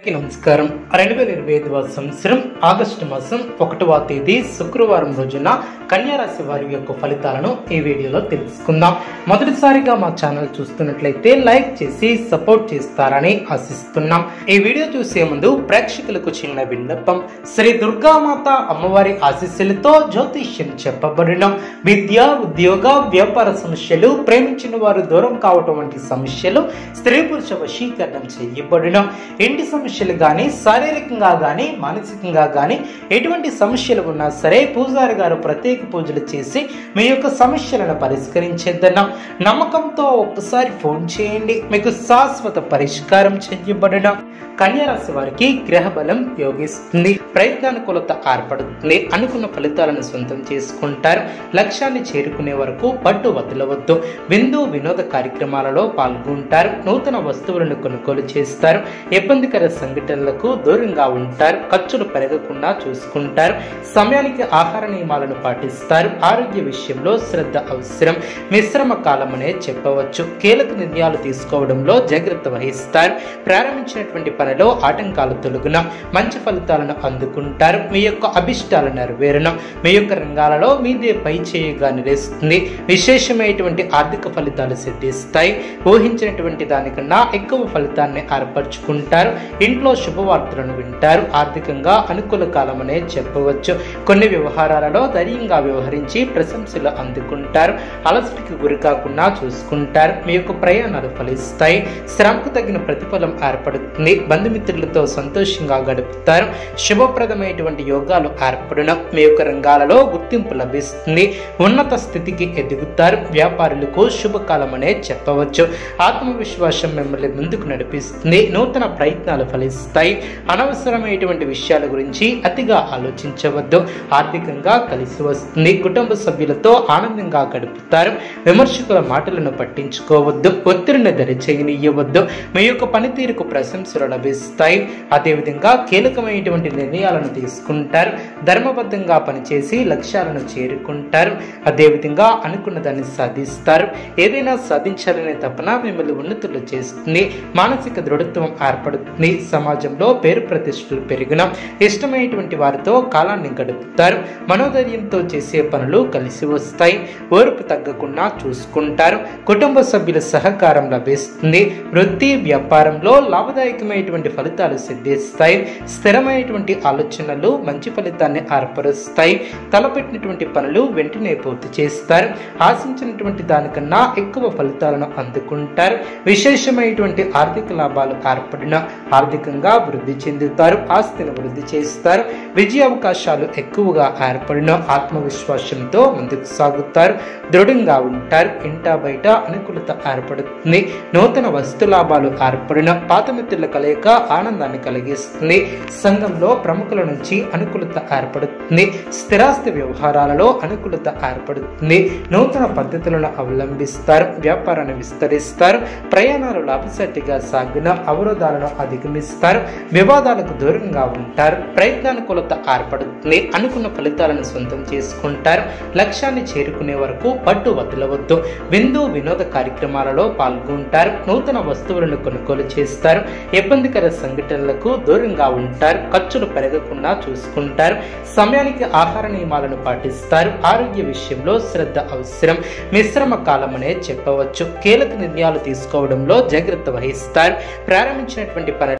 నమస్కారం 2025 సంవత్సరం ఆగస్టు మాసం 1వ తేదీ శుక్రవారం రోజున కన్యా రాశి వారి యొక్క ఫలితాలను ఈ వీడియోలో తెలుసుకుందాం. మొదటిసారిగా మా ఛానల్ చూస్తున్నట్లయితే లైక్ చేసి సపోర్ట్ చేస్తారని ఆశిస్తున్నాం. ఈ వీడియో చూసే ముందు ప్రేక్షకులకు చిన్న విన్నపం. శ్రీ దుర్గామాత అమ్మవారి ఆశీస్సులతో జ్యోతిష్యం చెప్పబడిన విద్య, ఉద్యోగ, వ్యాపార సమస్యలు, ప్రేమించిన వారు దూరం కావటం వంటి సమస్యలు, స్త్రీ పురుష వశీకరణం చేయబడిన ఇంటి సమస్యలు గాని, శారీరకంగా గాని, మానసికంగా గాని ఎటువంటి సమస్యలు ఉన్నా సరే పూజారి గారు ప్రత్యేక పూజలు చేసి మీ యొక్క సమస్యలను పరిష్కరించేద్దాం. నమ్మకంతో ఒక్కసారి ఫోన్ చేయండి, మీకు శాశ్వత పరిష్కారం చేయబడిన కన్యా రాశి వారికి గ్రహ బలం యోగిస్తుంది. ప్రయత్నానుకూలత ఏర్పడుతుంది. అనుకున్న ఫలితాలను సొంతం చేసుకుంటారు. లక్ష్యాన్ని చేరుకునే వరకు పట్టు వదలవద్దు. విందు వినోద కార్యక్రమాలలో పాల్గొంటారు. నూతన వస్తువులను కొనుగోలు చేస్తారు. ఇబ్బందికర సంఘటనలకు దూరంగా ఉంటారు. ఖర్చులు పెరగకుండా చూసుకుంటారు. సమయానికి ఆహార నియమాలను పాటిస్తారు. ఆరోగ్య విషయంలో శ్రద్ధ అవసరం. మిశ్రమ కాలమనే చెప్పవచ్చు. కీలక నిర్ణయాలు తీసుకోవడంలో జాగ్రత్త వహిస్తారు. ప్రారంభించినటువంటి పనిలో ఆటంకాలు తొలగున మంచి ఫలితాలను అందుకుంటారు. మీ యొక్క అభిష్టాలు నెరవేరును. మీ యొక్క రంగాలలో మీదే పై చేయిగా నిలుస్తుంది. విశేషమైనటువంటి ఆర్థిక ఫలితాలు సిద్ధిస్తాయి. ఊహించినటువంటి దానికన్నా ఎక్కువ ఫలితాన్ని ఏర్పరచుకుంటారు. ఇంట్లో శుభవార్తలను వింటారు. ఆర్థికంగా అనుకూల కాలమనే చెప్పవచ్చు. కొన్ని వ్యవహారాలలో ధైర్యంగా వ్యవహరించి ప్రశంసలు అందుకుంటారు. అలసటికి గురి కాకుండా చూసుకుంటారు. మీ యొక్క ప్రయాణాలు ఫలిస్తాయి. శ్రమకు తగిన ప్రతిఫలం ఏర్పడుతుంది. బంధుమిత్రులతో సంతోషంగా గడుపుతారు. శుభప్రదమైనటువంటి యోగాలు ఏర్పడిన మీ యొక్క రంగాలలో గుర్తింపు లభిస్తుంది. ఉన్నత స్థితికి ఎదుగుతారు. వ్యాపారులకు శుభకాలం అనే చెప్పవచ్చు. ఆత్మవిశ్వాసం మిమ్మల్ని ముందుకు నడిపిస్తుంది. నూతన ప్రయత్నాలు ఫలిస్తాయి. అనవసరమైనటువంటి విషయాల గురించి అతిగా ఆలోచించవద్దు. ఆర్థికంగా కలిసి వస్తుంది. కుటుంబ సభ్యులతో ఆనందంగా గడుపుతారు. విమర్శకుల మాటలను పట్టించుకోవద్దు. ఒత్తిడిని దరిచేయనివ్వద్దు. మీ యొక్క పనితీరుకు ప్రశంసలు లభిస్తాయి. అదేవిధంగా కీలకమైనటువంటి నిర్ణయాలను తీసుకుంటారు. ధర్మబద్ధంగా పనిచేసి లక్ష్యాలను చేరుకుంటారు. అదేవిధంగా అనుకున్న దాన్ని సాధిస్తారు. ఏదైనా సాధించాలనే తపన మిమ్మల్ని ఉన్నతులు చేస్తుంది. మానసిక దృఢత్వం ఏర్పడుతుంది. సమాజంలో పేరు ప్రతిష్టలు పెరిగిన ఇష్టమైనటువంటి వారితో కాలాన్ని గడుపుతారు. మనోధైర్యంతో చేసే పనులు కలిసి వస్తాయి. ఓర్పు తగ్గకుండా చూసుకుంటారు. కుటుంబ సభ్యుల సహకారం లభిస్తుంది. వృత్తి వ్యాపారంలో లాభదాయకమైనటువంటి ఫలితాలు సిద్ధిస్తాయి. స్థిరమైనటువంటి ఆలోచనలు మంచి ఫలితాన్ని ఏర్పరుస్తాయి. తలపెట్టినటువంటి పనులు వెంటనే పూర్తి చేస్తారు. ఆశించినటువంటి దానికన్నా ఎక్కువ ఫలితాలను అందుకుంటారు. విశేషమైనటువంటి ఆర్థిక లాభాలు ఏర్పడిన ఆర్థికంగా వృద్ధి చెందుతారు. ఆస్తిని వృద్ధి చేస్తారు. విజయ అవకాశాలు ఎక్కువగా ఏర్పడిన ఆత్మవిశ్వాసంతో ముందుకు సాగుతారు. దృఢంగా ఉంటారు. ఇంటా బయట అనుకూలత ఏర్పడుతుంది. నూతన వస్తు లాభాలు ఏర్పడిన పాత మిత్రుల కలయిక ఆనందాన్ని కలిగిస్తుంది. సంఘంలో ప్రముఖుల నుంచి అనుకూలత ఏర్పడుతుంది. స్థిరాస్తి వ్యవహారాలలో అనుకూలత ఏర్పడుతుంది. నూతన పద్ధతులను అవలంబిస్తారు. వ్యాపారాన్ని విస్తరిస్తారు. ప్రయాణాలు లాభసాటిగా సాగిన అవరోధాలను అధిగమిస్తారు. వివాదాలకు దూరంగా ఉంటారు. ప్రయత్నానుకూలత ఏర్పడుతుంది. అనుకున్న ఫలితాలను సొంతం చేసుకుంటారు. లక్ష్యాన్ని చేరుకునే వరకు పట్టు వదలవద్దు. విందు వినోద కార్యక్రమాలలో పాల్గొంటారు. నూతన వస్తువులను కొనుగోలు చేస్తారు. ఇబ్బందికర సంఘటనలకు దూరంగా ఉంటారు. ఖర్చులు పెరగకుండా చూసుకుంటారు. సమయానికి ఆహార నియమాలను పాటిస్తారు. ఆరోగ్య విషయంలో శ్రద్ధ అవసరం. మిశ్రమ కాలమనే చెప్పవచ్చు. కీలక నిర్ణయాలు తీసుకోవడంలో జాగ్రత్త వహిస్తారు. ప్రారంభించినటువంటి పని